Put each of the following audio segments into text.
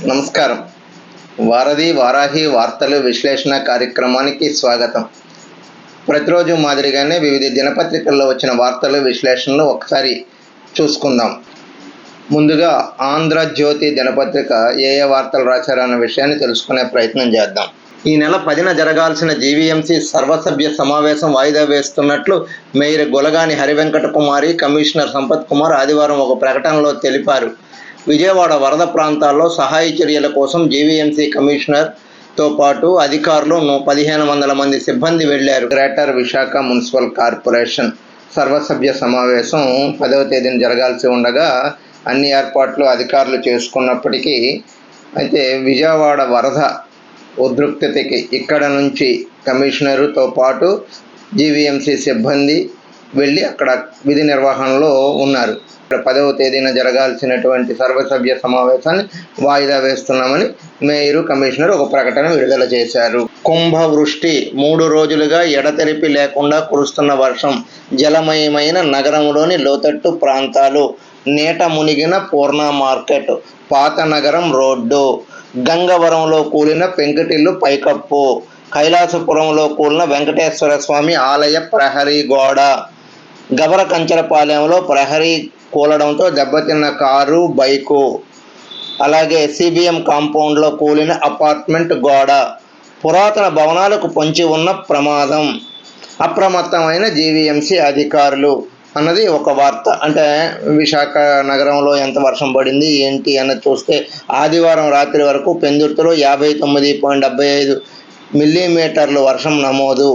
నమస్కారం. వారధి వారాహి వార్తలు విశ్లేషణ కార్యక్రమానికి స్వాగతం. ప్రతిరోజు మాదిరిగానే వివిధ దినపత్రికల్లో వచ్చిన వార్తలు విశ్లేషణలు ఒకసారి చూసుకుందాం. ముందుగా ఆంధ్రజ్యోతి దినపత్రిక ఏ వార్తలు రాశారన్న విషయాన్ని తెలుసుకునే ప్రయత్నం చేద్దాం. ఈ నెల 10న జరగాల్సిన జీవీఎంసీ సర్వసభ్య సమావేశం వాయిదా వేస్తున్నట్లు మేయర్ గొలగాని హరివెంకట కుమారి, కమిషనర్ సంపత్ కుమార్ ఆదివారం ఒక ప్రకటనలో తెలిపారు. విజయవాడ వరద ప్రాంతాల్లో సహాయ చర్యల కోసం జీవీఎంసీ కమిషనర్తో పాటు అధికారులు 1500 మంది సిబ్బంది వెళ్లారు. గ్రేటర్ విశాఖ మున్సిపల్ కార్పొరేషన్ సర్వసభ్య సమావేశం 10వ తేదీన జరగాల్సి ఉండగా అన్ని ఏర్పాట్లు అధికారులు చేసుకున్నప్పటికీ అయితే విజయవాడ వరద ఉద్రిక్తతకి ఇక్కడ నుంచి కమిషనరుతో పాటు జీవీఎంసీ సిబ్బంది వెళ్ళి అక్కడ విధి నిర్వహణలో ఉన్నారు. 10వ తేదీన జరగాల్సినటువంటి సర్వసభ్య సమావేశాన్ని వాయిదా వేస్తున్నామని మేయరు, కమిషనర్ ఒక ప్రకటన విడుదల చేశారు. కుంభవృష్టి 3 రోజులుగా ఎడతెరిపి లేకుండా కురుస్తున్న వర్షం జలమయమైన నగరంలోని లోతట్టు ప్రాంతాలు, నీట మునిగిన పూర్ణ మార్కెట్, పాత నగరం రోడ్డు, గంగవరంలో కూలిన పెంకుటిల్లు పైకప్పు, కైలాసపురంలో కూలిన వెంకటేశ్వర స్వామి ఆలయ ప్రహరీ గోడ, గబర కంచరపాలెంలో ప్రహరీ కూలడంతో దెబ్బతిన్న కారు, బైకు, అలాగే సిబిఎం కాంపౌండ్లో కూలిన అపార్ట్మెంట్ గోడ, పురాతన భవనాలకు పొంచి ఉన్న ప్రమాదం, అప్రమత్తమైన జీవీఎంసీ అధికారులు అన్నది ఒక వార్త. అంటే విశాఖ నగరంలో ఎంత వర్షం పడింది ఏంటి అన్నది చూస్తే ఆదివారం రాత్రి వరకు పెందుర్తిలో 59.75 మిల్లీమీటర్లు వర్షం నమోదు.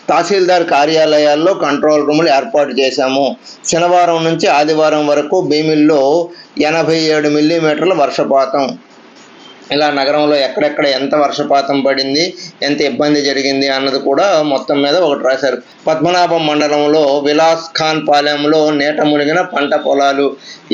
తహసీల్దార్ కార్యాలయాల్లో కంట్రోల్ రూములు ఏర్పాటు చేశాము. శనివారం నుంచి ఆదివారం వరకు భీమిల్లో 87 మిల్లీమీటర్ల వర్షపాతం. ఇలా నగరంలో ఎక్కడెక్కడ ఎంత వర్షపాతం పడింది, ఎంత ఇబ్బంది జరిగింది అన్నది కూడా మొత్తం మీద ఒకటి రాశారు. పద్మనాభం మండలంలో విలాస్ ఖాన్ పాలెంలో నీట మునిగిన పంట పొలాలు,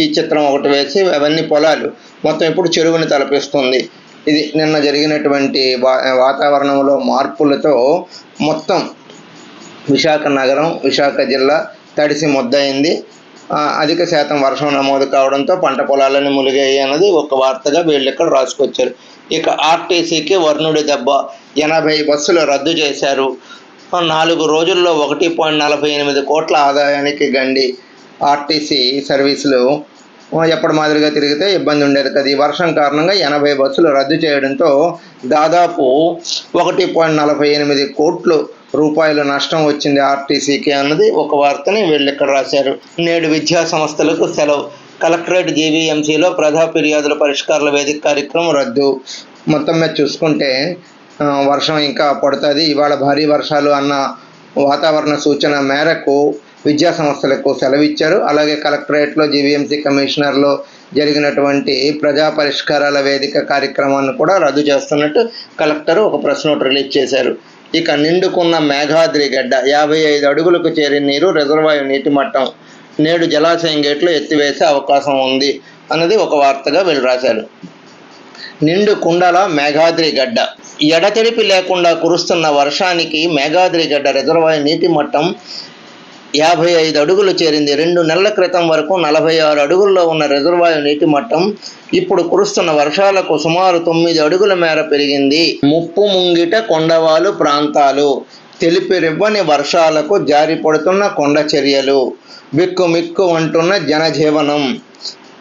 ఈ చిత్రం ఒకటి వేసి అవన్నీ పొలాలు మొత్తం ఇప్పుడు చెరువుని తలపిస్తుంది. ఇది నిన్న జరిగినటువంటి వాతావరణంలో మార్పులతో మొత్తం విశాఖ నగరం, విశాఖ జిల్లా తడిసి ముద్దయింది. అధిక శాతం వర్షం నమోదు కావడంతో పంట పొలాలని మునిగాయి అన్నది ఒక వార్తగా వీళ్ళు ఇక్కడ రాసుకొచ్చారు. ఇక ఆర్టీసీకి వర్ణుడి దెబ్బ, 80 బస్సులు రద్దు చేశారు. 4 రోజుల్లో 1.48 కోట్ల ఆదాయానికి గండి. ఆర్టీసీ సర్వీసులు ఎప్పటి మాదిరిగా తిరిగితే ఇబ్బంది ఉండేది కదా. ఈ వర్షం కారణంగా 80 బస్సులు రద్దు చేయడంతో దాదాపు 1.48 కోట్ల రూపాయల నష్టం వచ్చింది ఆర్టీసీకి అన్నది ఒక వార్తని వీళ్ళు ఇక్కడ రాశారు. నేడు విద్యా సంస్థలకు సెలవు. కలెక్టరేట్ జీవీఎంసీలో ప్రజా ఫిర్యాదుల పరిష్కారాల వేదిక కార్యక్రమం రద్దు. మొత్తం మీద చూసుకుంటే వర్షం ఇంకా పడుతుంది. ఇవాళ భారీ వర్షాలు అన్న వాతావరణ సూచన మేరకు విద్యా సంస్థలకు సెలవిచ్చారు. అలాగే కలెక్టరేట్లో జీవీఎంసీ కమిషనర్లో జరిగినటువంటి ప్రజా పరిష్కారాల వేదిక కార్యక్రమాన్ని కూడా రద్దు చేస్తున్నట్టు కలెక్టర్ ఒక ప్రెస్ నోట్ రిలీజ్ చేశారు. ఇక నిండుకున్న మేఘాద్రి గడ్డ, 55 అడుగులకు చేరిన నీరు, రిజర్వాయర్ నీటి మట్టం, నేడు జలాశయం గేట్లు ఎత్తివేసే అవకాశం ఉంది అన్నది ఒక వార్తగా వీళ్ళు రాశారు. నిండు కుండల మేఘాద్రి గడ్డ, ఎడతెరిపి లేకుండా కురుస్తున్న వర్షానికి మేఘాద్రి గడ్డ రిజర్వాయర్ నీటి మట్టం 55 అడుగులు చేరింది. 2 నెలల క్రితం వరకు 46 అడుగుల్లో ఉన్న రిజర్వాయర్ నీటి మట్టం ఇప్పుడు కురుస్తున్న వర్షాలకు సుమారు 9 అడుగుల మేర పెరిగింది. ముప్పు ముంగిట కొండవాలు ప్రాంతాలు, తెలిపిరివ్వని వర్షాలకు జారిపడుతున్న కొండ చర్యలు, బిక్కుమిక్కు అంటున్న జనజీవనం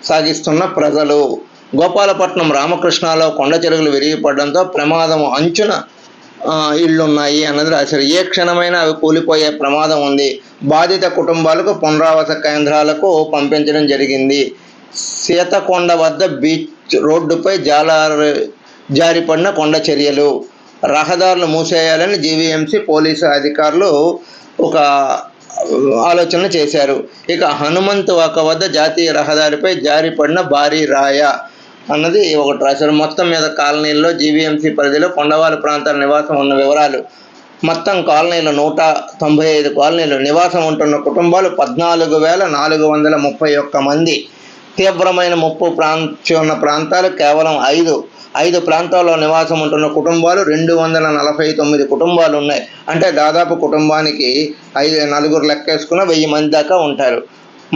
సాగిస్తున్న ప్రజలు. గోపాలపట్నం రామకృష్ణలో కొండ చెరువులు విరిగిపడడంతో ప్రమాదం అంచున ఇళ్లున్నాయి అన్నది రాశారు. ఏ క్షణమైనా అవి కూలిపోయే ప్రమాదం ఉంది. బాధిత కుటుంబాలకు పునరావాస కేంద్రాలకు పంపించడం జరిగింది. సీతకొండ వద్ద బీచ్ రోడ్డుపై జారిపడిన కొండ చర్యలు, రహదారులు మూసేయాలని జీవీఎంసీ పోలీసు అధికారులు ఒక ఆలోచన చేశారు. ఇక హనుమంతువాక వద్ద జాతీయ రహదారిపై జారిపడిన భారీ రాయ అన్నది ఒకటి రాశారు. మొత్తం మీద కాలనీల్లో జీవీఎంసీ పరిధిలో కొండవాళ్ళ ప్రాంతాల నివాసం ఉన్న వివరాలు. మొత్తం కాలనీలు 195 కాలనీలు నివాసం ఉంటున్న కుటుంబాలు 14,431 మంది. తీవ్రమైన ముప్పు ఉన్న ప్రాంతాలు కేవలం 5 ప్రాంతాల్లో నివాసం ఉంటున్న కుటుంబాలు 249 కుటుంబాలు ఉన్నాయి. అంటే దాదాపు కుటుంబానికి 4 లెక్కేసుకున్న 1000 మంది దాకా ఉంటారు.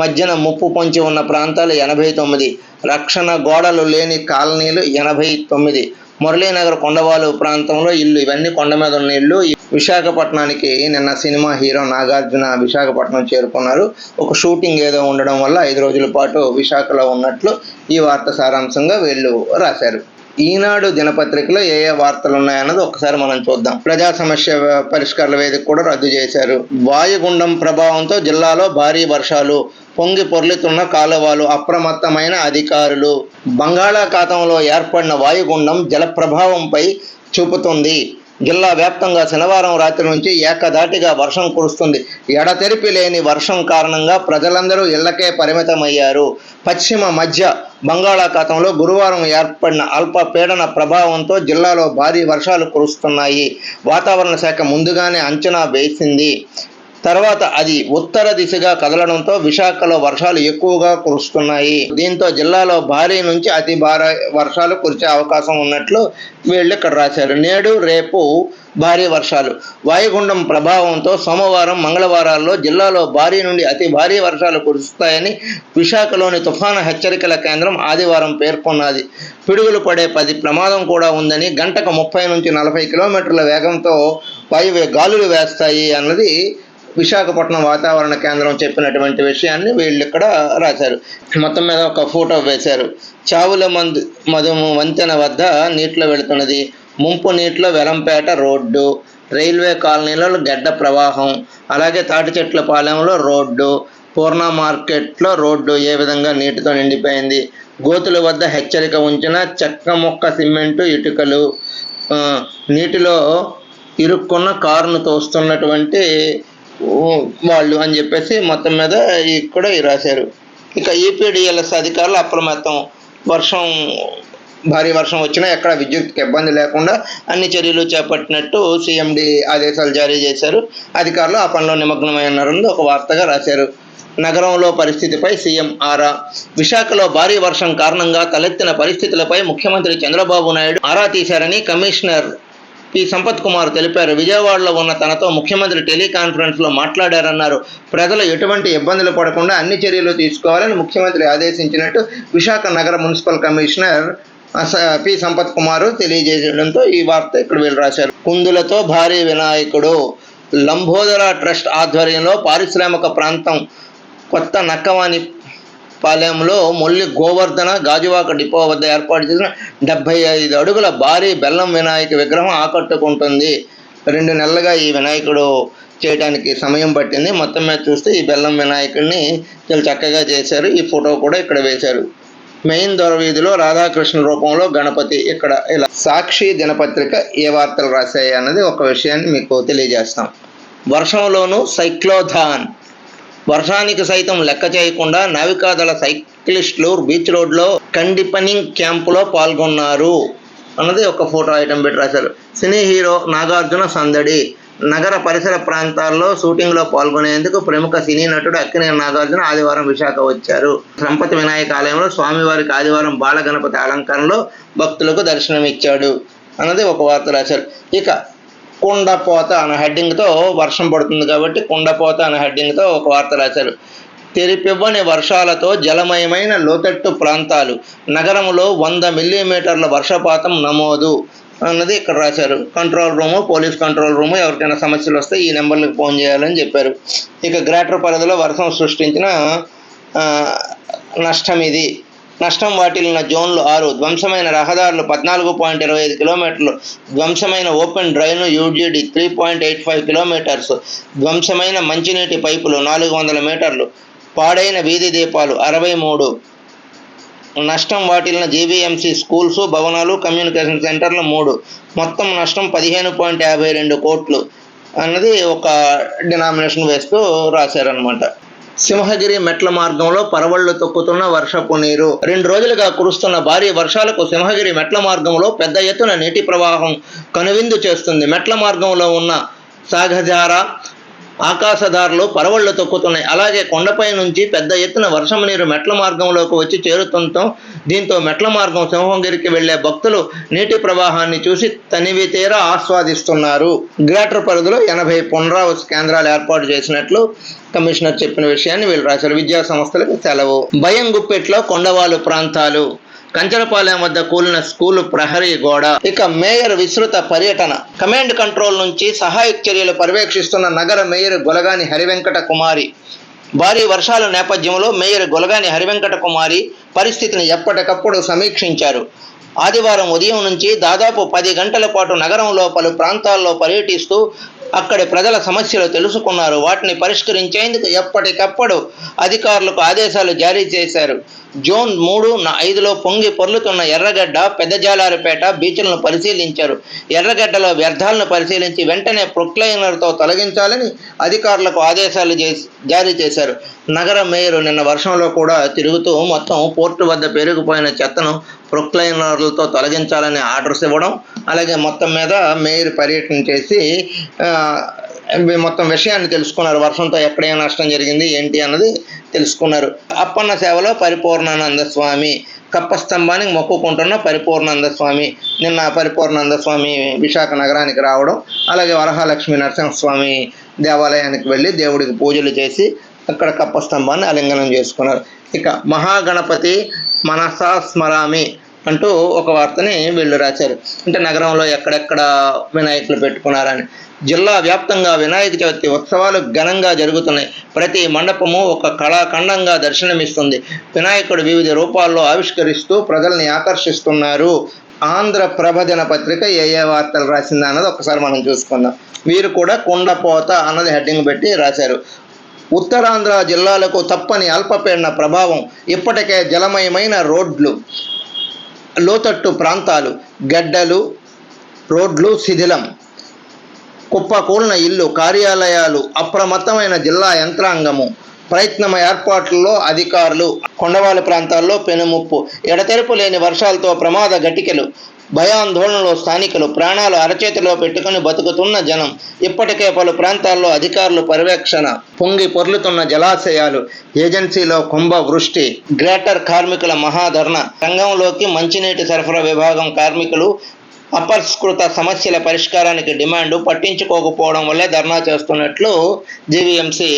మధ్యన ముప్పు పొంచి ఉన్న ప్రాంతాలు 89, రక్షణ గోడలు లేని కాలనీలు 89, మురళీనగర్ కొండవాలు ప్రాంతంలో ఇల్లు. ఇవన్నీ కొండ మీద ఉన్న ఇల్లు. విశాఖపట్నానికి నిన్న సినిమా హీరో నాగార్జున విశాఖపట్నం చేరుకున్నారు. ఒక షూటింగ్ ఏదో ఉండడం వల్ల 5 రోజుల పాటు విశాఖలో ఉన్నట్లు ఈ వార్త సారాంశంగా వీళ్ళు రాశారు. ఈనాడు దినపత్రికలో ఏ వార్తలు ఉన్నాయన్నది ఒకసారి మనం చూద్దాం. ప్రజా సమస్య పరిష్కారాల వేదిక కూడా రద్దు చేశారు. వాయుగుండం ప్రభావంతో జిల్లాలో భారీ వర్షాలు, పొంగి పొర్లుతున్న కాలువలు, అప్రమత్తమైన అధికారులు. బంగాళాఖాతంలో ఏర్పడిన వాయుగుండం జల ప్రభావంపై చూపుతుంది. జిల్లా వ్యాప్తంగా శనివారం రాత్రి నుంచి ఏకధాటిగా వర్షం కురుస్తుంది. ఎడతెరిపి లేని వర్షం కారణంగా ప్రజలందరూ ఇళ్లకే పరిమితమయ్యారు. పశ్చిమ మధ్య బంగాళాఖాతంలో గురువారం ఏర్పడిన అల్పపీడన ప్రభావంతో జిల్లాలో భారీ వర్షాలు కురుస్తున్నాయి. వాతావరణ శాఖ ముందుగానే అంచనా వేసింది. తర్వాత అది ఉత్తర దిశగా కదలడంతో విశాఖలో వర్షాలు ఎక్కువగా కురుస్తున్నాయి. దీంతో జిల్లాలో భారీ నుంచి అతి భారీ వర్షాలు కురిసే అవకాశం ఉన్నట్లు వీళ్ళు ఇక్కడ రాశారు. నేడు రేపు భారీ వర్షాలు. వాయుగుండం ప్రభావంతో సోమవారం, మంగళవారాల్లో జిల్లాలో భారీ నుండి అతి భారీ వర్షాలు కురుస్తాయని విశాఖలోని తుఫాను హెచ్చరికల కేంద్రం ఆదివారం పేర్కొన్నది. పిడుగులు పడే ప్రమాదం కూడా ఉందని, గంటకు 30 నుంచి 40 కిలోమీటర్ల వేగంతో వాయువ్య గాలులు వేస్తాయి అన్నది విశాఖపట్నం వాతావరణ కేంద్రం చెప్పినటువంటి విషయాన్ని వీళ్ళు ఇక్కడ రాశారు. మొత్తం మీద ఒక ఫోటో వేశారు. చావుల మధుము వంతెన వద్ద నీటిలో వెళుతున్నది. ముంపు నీటిలో వెలంపేట రోడ్డు, రైల్వే కాలనీలో గడ్డ ప్రవాహం, అలాగే తాటి చెట్ల పాలెంలో రోడ్డు, పూర్ణ మార్కెట్లో రోడ్డు ఏ విధంగా నీటితో నిండిపోయింది. గోతుల వద్ద హెచ్చరిక ఉంచిన చెక్క మొక్క సిమెంటు ఇటుకలు, నీటిలో ఇరుక్కున్న కారును తోస్తున్నటువంటి వాళ్ళు అని చెప్పేసి మొత్తం మీద ఇక్కడ రాశారు. ఇక ఈపీడీఎల్ఎస్ అధికారులు అప్రమత్తం. భారీ వర్షం వచ్చినా ఎక్కడ విద్యుత్కి ఇబ్బంది లేకుండా అన్ని చర్యలు చేపట్టినట్టు సీఎండీ ఆదేశాలు జారీ చేశారు. అధికారులు ఆ పనిలో నిమగ్నమై ఉన్నారని ఒక వార్తగా రాశారు. నగరంలో పరిస్థితిపై సీఎం ఆరా. విశాఖలో భారీ వర్షం కారణంగా తలెత్తిన పరిస్థితులపై ముఖ్యమంత్రి చంద్రబాబు నాయుడు ఆరా తీశారని కమిషనర్ పి సంపత్ కుమార్ తెలిపారు. విజయవాడలో ఉన్న తనతో ముఖ్యమంత్రి టెలికాన్ఫరెన్స్లో మాట్లాడారన్నారు. ప్రజలు ఎటువంటి ఇబ్బందులు పడకుండా అన్ని చర్యలు తీసుకోవాలని ముఖ్యమంత్రి ఆదేశించినట్టు విశాఖ నగర municipal commissioner P Sampath Kumar తెలియజేయడంతో ఈ వార్త ఇక్కడ వీళ్ళు రాశారు. కుందులతో భారీ వినాయకుడు. లంబోదర ట్రస్ట్ ఆధ్వర్యంలో పారిశ్రామిక ప్రాంతం కొత్త నక్కవాణి పాలెంలో మొల్లి గోవర్ధన గాజువాక డిపో వద్ద ఏర్పాటు చేసిన 75 అడుగుల భారీ బెల్లం వినాయక విగ్రహం ఆకట్టుకుంటుంది. 2 నెలలుగా ఈ వినాయకుడు చేయడానికి సమయం పట్టింది. మొత్తం మీద చూస్తే ఈ బెల్లం వినాయకుడిని చాలా చక్కగా చేశారు. ఈ ఫోటో కూడా ఇక్కడ వేశారు. మెయిన్ దొరవీధిలో రాధాకృష్ణ రూపంలో గణపతి. ఇక్కడ ఇలా సాక్షి దినపత్రిక ఏ వార్తలు రాశాయి అన్నది ఒక విషయాన్ని మీకు తెలియజేస్తాం. వర్షంలోనూ సైక్లోథాన్. వర్షానికి సైతం లెక్క చేయకుండా నావికాదళ సైక్లిస్టులు బీచ్ రోడ్లో కండిపనింగ్ క్యాంపులో పాల్గొన్నారు అన్నది ఒక ఫోటో ఐటెం పెట్టి రాశారు. సినీ హీరో నాగార్జున సందడి. నగర పరిసర ప్రాంతాల్లో షూటింగ్లో పాల్గొనేందుకు ప్రముఖ సినీ నటుడు అక్కినేని నాగార్జున ఆదివారం విశాఖ వచ్చారు. సంపతి వినాయక ఆలయంలో స్వామివారికి ఆదివారం బాల గణపతి అలంకరణలో భక్తులకు దర్శనమిచ్చాడు అన్నది ఒక వార్త రాశారు. ఇక కుండపోత అనే హెడ్డింగ్తో వర్షం పడుతుంది కాబట్టి కుండపోత అనే హెడ్డింగ్తో ఒక వార్త రాశారు. తెరిపివ్వని వర్షాలతో జలమయమైన లోతట్టు ప్రాంతాలు. నగరంలో 100 మిల్లీమీటర్ల వర్షపాతం నమోదు అన్నది ఇక్కడ రాశారు. Control room, police control room, ఎవరికైనా సమస్యలు వస్తే ఈ నెంబర్లకు ఫోన్ చేయాలని చెప్పారు. ఇక గ్రేటర్ పరిధిలో వర్షం సృష్టించిన నష్టం ఇది. నష్టం వాటిల్లిన జోన్లు 6. ధ్వంసమైన రహదారులు 14.25 కిలోమీటర్లు. ధ్వంసమైన ఓపెన్ డ్రైను యూజీడీ 3.85 కిలోమీటర్స్. ధ్వంసమైన మంచినీటి పైపులు 400 మీటర్లు. పాడైన వీధి దీపాలు 63. నష్టం వాటిల్లిన జీవీఎంసీ స్కూల్స్, భవనాలు, కమ్యూనికేషన్ సెంటర్లు 3. మొత్తం నష్టం 15.52 కోట్లు అన్నది ఒక డినామినేషన్ వేస్తూ రాశారనమాట. సింహగిరి మెట్ల మార్గంలో పరవళ్లు తొక్కుతున్న వర్షపు నీరు. 2 రోజులుగా కురుస్తున్న భారీ వర్షాలకు సింహగిరి మెట్ల మార్గంలో పెద్ద ఎత్తున నీటి ప్రవాహం కనువిందు చేస్తుంది. మెట్ల మార్గంలో ఉన్న సాగజార, ఆకాశదారులు పరవళ్లు తొక్కుతున్నాయి. అలాగే కొండపై నుంచి పెద్ద ఎత్తున వర్షం నీరు మెట్ల మార్గంలోకి వచ్చి చేరుతుండటం, దీంతో మెట్ల మార్గం సింహగిరికి వెళ్లే భక్తులు నీటి ప్రవాహాన్ని చూసి తనివి తీరా ఆస్వాదిస్తున్నారు. గ్రేటర్ పరిధిలో 80 పునరావాస కేంద్రాలు ఏర్పాటు చేసినట్లు కమిషనర్ చెప్పిన విషయాన్ని వీళ్ళు రాశారు. విద్యా సంస్థలకు సెలవు. భయం గుప్పెట్లో కొండవాలు ప్రాంతాలు. కంచరపాలెం వద్ద కూలిన స్కూలు ప్రహరీ గోడ. ఇక మేయర్ విస్తృత పర్యటన. కమాండ్ కంట్రోల్ నుంచి సహాయక చర్యలు పర్యవేక్షిస్తున్న నగర మేయర్ గొలగాని హరివెంకట కుమారి. భారీ వర్షాల నేపథ్యంలో మేయర్ గొలగాని హరివెంకట కుమారి పరిస్థితిని ఎప్పటికప్పుడు సమీక్షించారు. ఆదివారం ఉదయం నుంచి దాదాపు 10 గంటల పాటు నగరంలో పలు ప్రాంతాల్లో పర్యటిస్తూ అక్కడి ప్రజల సమస్యలు తెలుసుకున్నారు. వాటిని పరిష్కరించేందుకు ఎప్పటికప్పుడు అధికారులకు ఆదేశాలు జారీ చేశారు. జోన్ 3, 5లో పొంగి పొర్లుతున్న ఎర్రగడ్డ, పెద్దజాలారిపేట బీచ్లను పరిశీలించారు. ఎర్రగడ్డలో వ్యర్థాలను పరిశీలించి వెంటనే ప్రొక్లైనర్తో తొలగించాలని అధికారులకు ఆదేశాలు జారీ చేశారు. నగర మేయర్ నిన్న వర్షంలో కూడా తిరుగుతూ మొత్తం పోర్టు వద్ద పెరిగిపోయిన చెత్తను ప్రొక్లైనర్లతో తొలగించాలని ఆర్డర్స్ ఇవ్వడం, అలాగే మొత్తం మీద మేయర్ పర్యటన చేసి మొత్తం విషయాన్ని తెలుసుకున్నారు. వర్షంతో ఎక్కడ ఏం నష్టం జరిగింది ఏంటి అన్నది తెలుసుకున్నారు. అప్పన్న సేవలో పరిపూర్ణానంద స్వామి. కప్పస్తంభానికి మొక్కుకుంటున్న పరిపూర్ణానంద స్వామి. నిన్న పరిపూర్ణానంద స్వామి విశాఖ నగరానికి రావడం, అలాగే వరహాలక్ష్మి నరసింహస్వామి దేవాలయానికి వెళ్ళి దేవుడికి పూజలు చేసి అక్కడ కప్పస్తంభాన్ని ఆలింగనం చేసుకున్నారు. ఇక మహాగణపతి మనసా స్మరామి అంటూ ఒక వార్తని వీళ్ళు రాశారు. అంటే నగరంలో ఎక్కడెక్కడ వినాయకులు పెట్టుకున్నారని. జిల్లా వ్యాప్తంగా వినాయక చవితి ఉత్సవాలు ఘనంగా జరుగుతున్నాయి. ప్రతి మండపము ఒక కళాఖండంగా దర్శనమిస్తుంది. వినాయకుడు వివిధ రూపాల్లో ఆవిష్కరిస్తూ ప్రజల్ని ఆకర్షిస్తున్నారు. ఆంధ్రప్రభ దినపత్రిక ఏ వార్తలు రాసిందా అన్నది ఒకసారి మనం చూసుకుందాం. వీరు కూడా కుండపోత అన్నది హెడ్డింగ్ పెట్టి రాశారు. ఉత్తరాంధ్ర జిల్లాలకు తప్పని అల్పపీడన ప్రభావం. ఇప్పటికే జలమయమైన రోడ్లు, లోతట్టు ప్రాంతాలు, గడ్డలు, రోడ్లు శిథిలం, కుప్పకూలిన ఇల్లు, కార్యాలయాలు, అప్రమత్తమైన జిల్లా యంత్రాంగము, ప్రయత్నం ఏర్పాట్లలో అధికారులు. కొండవాళ్ళ ప్రాంతాల్లో పెనుముప్పు. ఎడతెరపు లేని వర్షాలతో ప్రమాద ఘటికలు. భయాందోళనలో స్థానికులు. ప్రాణాలు అరచేతిలో పెట్టుకుని బతుకుతున్న జనం. ఇప్పటికే పలు ప్రాంతాల్లో అధికారులు పర్యవేక్షణ. పొంగి పొర్లుతున్న జలాశయాలు. ఏజెన్సీలో కుంభ వృష్టి. గ్రేటర్ కార్మికుల మహాధర్ణ. రంగంలోకి మంచినీటి సరఫరా విభాగం కార్మికులు అపరిష్కృత సమస్యల పరిష్కారానికి డిమాండ్ పట్టించుకోకపోవడం వల్లే ధర్నా చేస్తున్నట్లు జీవీఎంసీ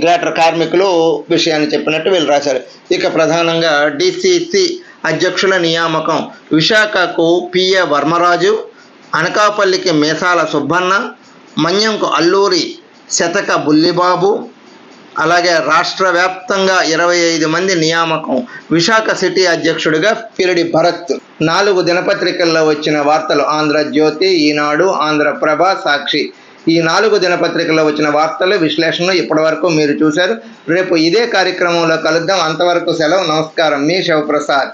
గ్రేటర్ కార్మికులు విషయాన్ని చెప్పినట్టు వీళ్ళు రాశారు. ఇక ప్రధానంగా డిసిసి అధ్యక్షుల నియామకం. విశాఖకు పిఏ వర్మరాజు, అనకాపల్లికి మీసాల సుబ్బన్న, మన్యంకు అల్లూరి శతక బుల్లిబాబు, అలాగే రాష్ట్ర వ్యాప్తంగా 25 మంది నియామకం. విశాఖ సిటీ అధ్యక్షుడిగా పిరడి భరత్. 4 దినపత్రికల్లో వచ్చిన వార్తలు. ఆంధ్రజ్యోతి, ఈనాడు, ఆంధ్రప్రభ, సాక్షి. ఈ 4 దినపత్రికల్లో వచ్చిన వార్తలు విశ్లేషణలు ఇప్పటివరకు మీరు చూశారు. రేపు ఇదే కార్యక్రమంలో కలుద్దాం. అంతవరకు సెలవు. నమస్కారం. మీ శివప్రసాద్.